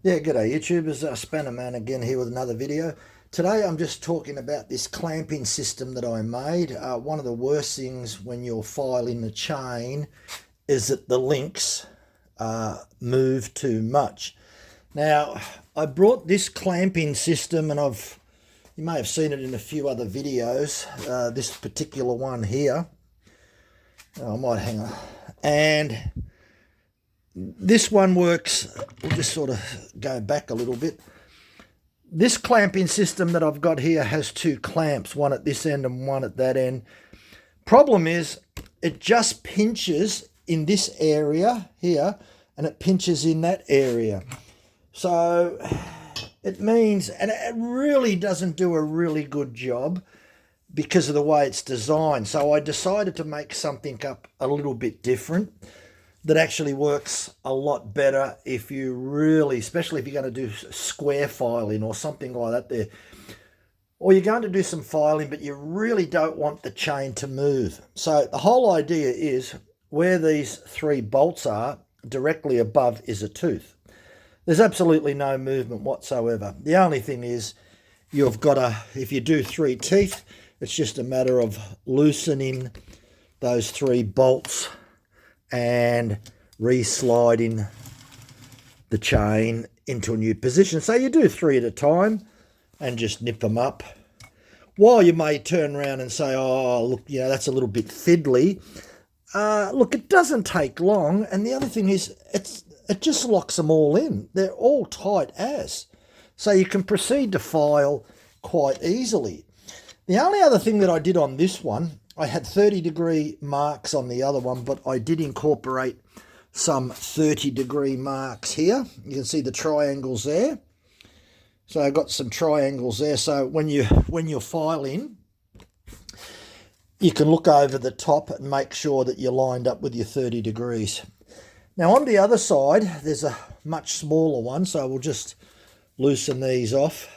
Yeah, g'day YouTubers, Spanner Man again here with another video. Today I'm just talking about this clamping system that I made. One of the worst things when you're filing the chain is that the links move too much. Now, I brought this clamping system and you may have seen it in a few other videos, this particular one here. I might hang on. And this one works, we'll just sort of go back a little bit. This clamping system that I've got here has two clamps, one at this end and one at that end. Problem is, it just pinches in this area here and it pinches in that area. So it means, and it really doesn't do a really good job because of the way it's designed. So I decided to make something up a little bit different that actually works a lot better if you really, especially if you're going to do square filing or something like that there, or you're going to do some filing but you really don't want the chain to move. So the whole idea is where these three bolts are, directly above is a tooth. There's absolutely no movement whatsoever. The only thing is you've got to, if you do three teeth, it's just a matter of loosening those three bolts and re-sliding the chain into a new position. So you do three at a time and just nip them up. While you may turn around and say, oh, look, that's a little bit fiddly. Look, it doesn't take long. And the other thing is, it just locks them all in. They're all tight as. So you can proceed to file quite easily. The only other thing that I did on this one, I had 30-degree marks on the other one, but I did incorporate some 30-degree marks here. You can see the triangles there. So I've got some triangles there. So when you're filing, you can look over the top and make sure that you're lined up with your 30 degrees. Now on the other side, there's a much smaller one, so we'll just loosen these off.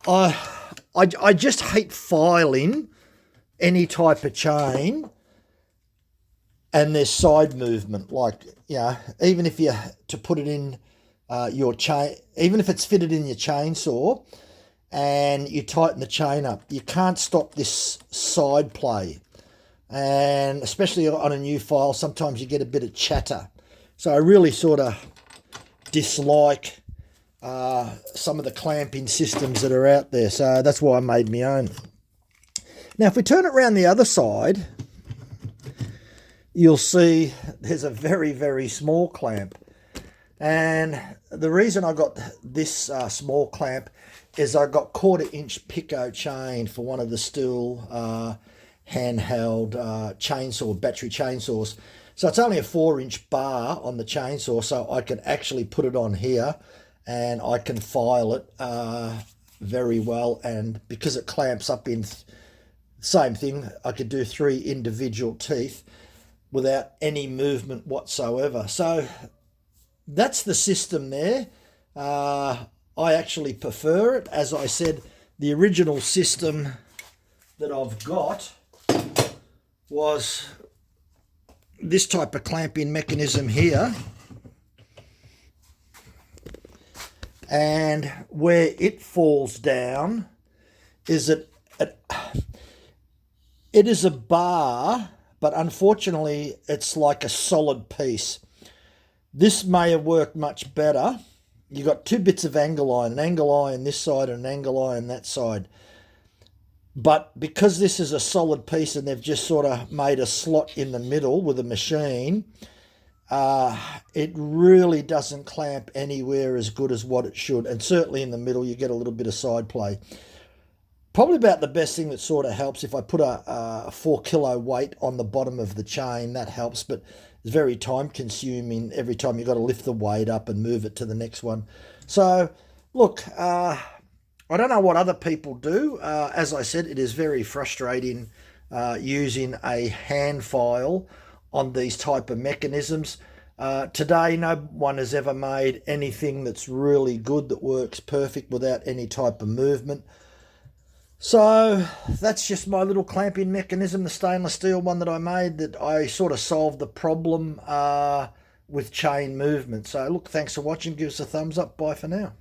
I just hate filing any type of chain and there's side movement, like, even if you to put it in your chain, even if it's fitted in your chainsaw and you tighten the chain up, you can't stop this side play. And especially on a new file, sometimes you get a bit of chatter. So I really sort of dislike some of the clamping systems that are out there. So that's why I made my own. Now, if we turn it around the other side, you'll see there's a very, very small clamp. And the reason I got this small clamp is I got 1/4-inch Pico chain for one of the Stihl handheld battery chainsaws. So it's only a 4-inch bar on the chainsaw, so I can actually put it on here and I can file it very well. And because it clamps up in, same thing, I could do 3 individual teeth without any movement whatsoever. So that's the system there. I actually prefer it. As I said, the original system that I've got was this type of clamping mechanism here. And where it falls down is that it is a bar, but unfortunately it's like a solid piece. This may have worked much better. You've got 2 bits of angle iron, an angle iron this side and an angle iron that side. But because this is a solid piece and they've just sort of made a slot in the middle with a machine, it really doesn't clamp anywhere as good as what it should. And certainly in the middle, you get a little bit of side play. Probably about the best thing that sort of helps, if I put a 4-kilo weight on the bottom of the chain, that helps, but it's very time consuming every time you've got to lift the weight up and move it to the next one. So look, I don't know what other people do. As I said, it is very frustrating using a hand file on these type of mechanisms. Today, no one has ever made anything that's really good, that works perfect without any type of movement. So that's just my little clamping mechanism, the stainless steel one that I made, that I sort of solved the problem with chain movement. So look, thanks for watching. Give us a thumbs up. Bye for now.